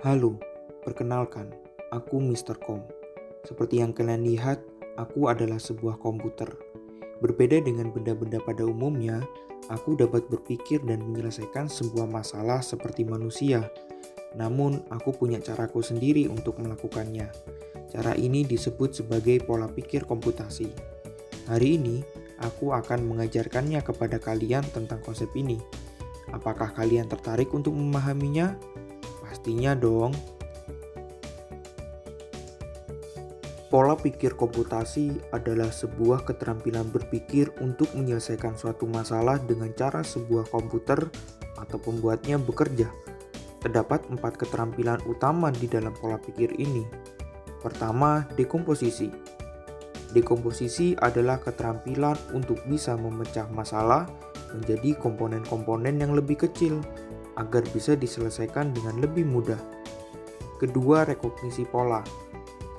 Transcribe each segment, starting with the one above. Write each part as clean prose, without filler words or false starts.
Halo, perkenalkan, aku Mr. Kom. Seperti yang kalian lihat, aku adalah sebuah komputer. Berbeda dengan benda-benda pada umumnya, aku dapat berpikir dan menyelesaikan sebuah masalah seperti manusia. Namun, aku punya caraku sendiri untuk melakukannya. Cara ini disebut sebagai pola pikir komputasi. Hari ini, aku akan mengajarkannya kepada kalian tentang konsep ini. Apakah kalian tertarik untuk memahaminya? Pastinya dong. Pola pikir komputasi adalah sebuah keterampilan berpikir untuk menyelesaikan suatu masalah dengan cara sebuah komputer atau pembuatnya bekerja. Terdapat 4 keterampilan utama di dalam pola pikir ini. Pertama, dekomposisi. Dekomposisi adalah keterampilan untuk bisa memecah masalah menjadi komponen-komponen yang lebih kecil agar bisa diselesaikan dengan lebih mudah. Kedua, rekognisi pola.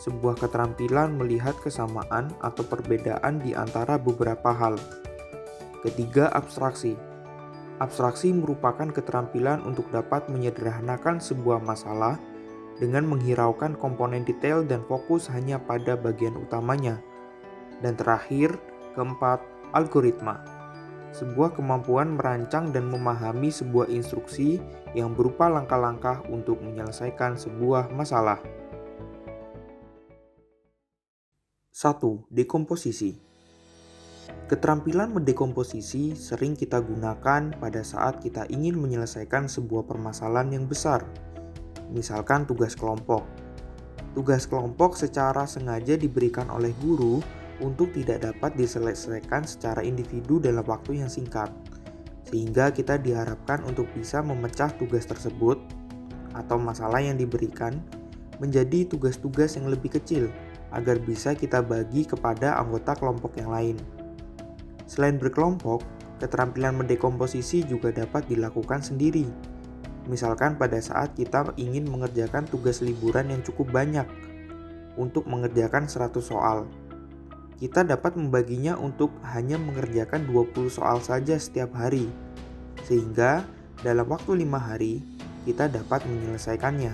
Sebuah keterampilan melihat kesamaan atau perbedaan di antara beberapa hal. Ketiga, abstraksi. Abstraksi merupakan keterampilan untuk dapat menyederhanakan sebuah masalah dengan menghiraukan komponen detail dan fokus hanya pada bagian utamanya. Dan terakhir, keempat, algoritma. Sebuah kemampuan merancang dan memahami sebuah instruksi yang berupa langkah-langkah untuk menyelesaikan sebuah masalah. 1. Dekomposisi. Keterampilan mendekomposisi sering kita gunakan pada saat kita ingin menyelesaikan sebuah permasalahan yang besar. Misalkan tugas kelompok. Tugas kelompok secara sengaja diberikan oleh guru untuk tidak dapat diselesaikan secara individu dalam waktu yang singkat. Sehingga kita diharapkan untuk bisa memecah tugas tersebut atau masalah yang diberikan menjadi tugas-tugas yang lebih kecil agar bisa kita bagi kepada anggota kelompok yang lain. Selain berkelompok, keterampilan mendekomposisi juga dapat dilakukan sendiri. Misalkan pada saat kita ingin mengerjakan tugas liburan yang cukup banyak untuk mengerjakan 100 soal. Kita dapat membaginya untuk hanya mengerjakan 20 soal saja setiap hari. Sehingga dalam waktu 5 hari, kita dapat menyelesaikannya.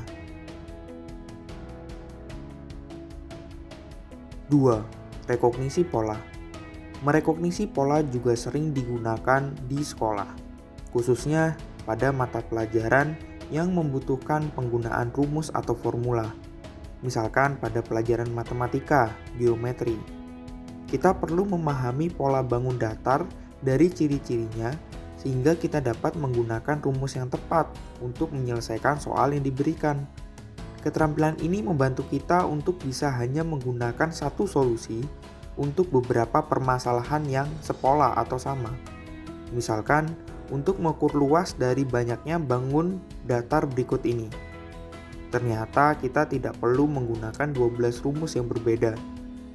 2. Rekognisi pola. Merekognisi pola juga sering digunakan di sekolah, khususnya pada mata pelajaran yang membutuhkan penggunaan rumus atau formula. Misalkan pada pelajaran matematika, geometri. Kita perlu memahami pola bangun datar dari ciri-cirinya sehingga kita dapat menggunakan rumus yang tepat untuk menyelesaikan soal yang diberikan. Keterampilan ini membantu kita untuk bisa hanya menggunakan satu solusi untuk beberapa permasalahan yang sepola atau sama. Misalkan, untuk mengukur luas dari banyaknya bangun datar berikut ini. Ternyata kita tidak perlu menggunakan 12 rumus yang berbeda.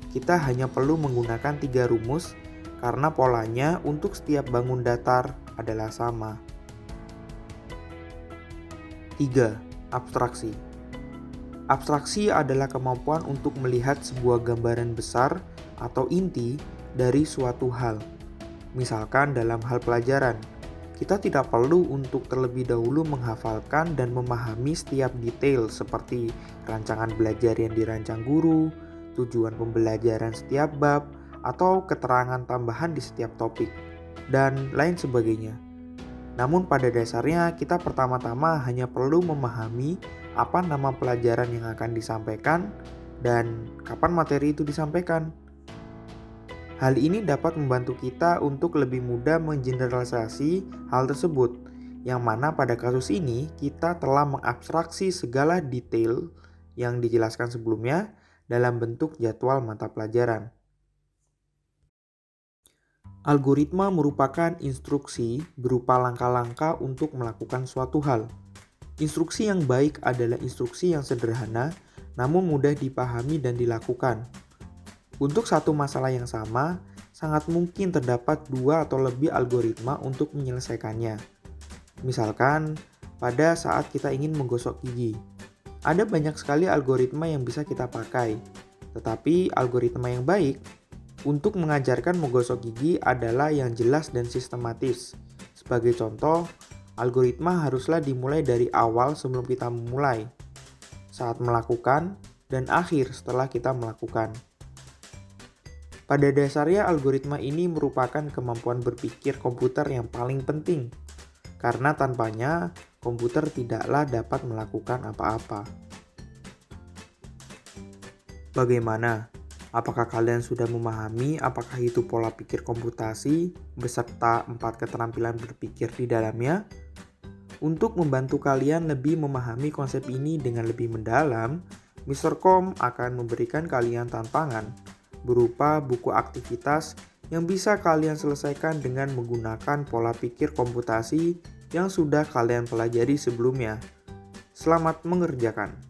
Kita hanya perlu menggunakan 3 rumus karena polanya untuk setiap bangun datar adalah sama. 3. Abstraksi. Abstraksi adalah kemampuan untuk melihat sebuah gambaran besar atau inti dari suatu hal. Misalkan dalam hal pelajaran, kita tidak perlu untuk terlebih dahulu menghafalkan dan memahami setiap detail seperti rancangan belajar yang dirancang guru, tujuan pembelajaran setiap bab, atau keterangan tambahan di setiap topik, dan lain sebagainya. Namun pada dasarnya kita pertama-tama hanya perlu memahami apa nama pelajaran yang akan disampaikan dan kapan materi itu disampaikan. Hal ini dapat membantu kita untuk lebih mudah mengeneralisasi hal tersebut, yang mana pada kasus ini kita telah mengabstraksi segala detail yang dijelaskan sebelumnya dalam bentuk jadwal mata pelajaran. Algoritma merupakan instruksi berupa langkah-langkah untuk melakukan suatu hal. Instruksi yang baik adalah instruksi yang sederhana namun mudah dipahami dan dilakukan. Untuk satu masalah yang sama, sangat mungkin terdapat 2 atau lebih algoritma untuk menyelesaikannya. Misalkan, pada saat kita ingin menggosok gigi, ada banyak sekali algoritma yang bisa kita pakai. Tetapi algoritma yang baik untuk mengajarkan menggosok gigi adalah yang jelas dan sistematis. Sebagai contoh, algoritma haruslah dimulai dari awal sebelum kita memulai. saat melakukan, dan akhir setelah kita melakukan. Pada dasarnya algoritma ini merupakan kemampuan berpikir komputer yang paling penting, karena tanpanya komputer tidaklah dapat melakukan apa-apa. Bagaimana? Apakah kalian sudah memahami apakah itu pola pikir komputasi beserta 4 keterampilan berpikir di dalamnya? Untuk membantu kalian lebih memahami konsep ini dengan lebih mendalam, Mr. Kom akan memberikan kalian tantangan berupa buku aktivitas yang bisa kalian selesaikan dengan menggunakan pola pikir komputasi yang sudah kalian pelajari sebelumnya. Selamat mengerjakan!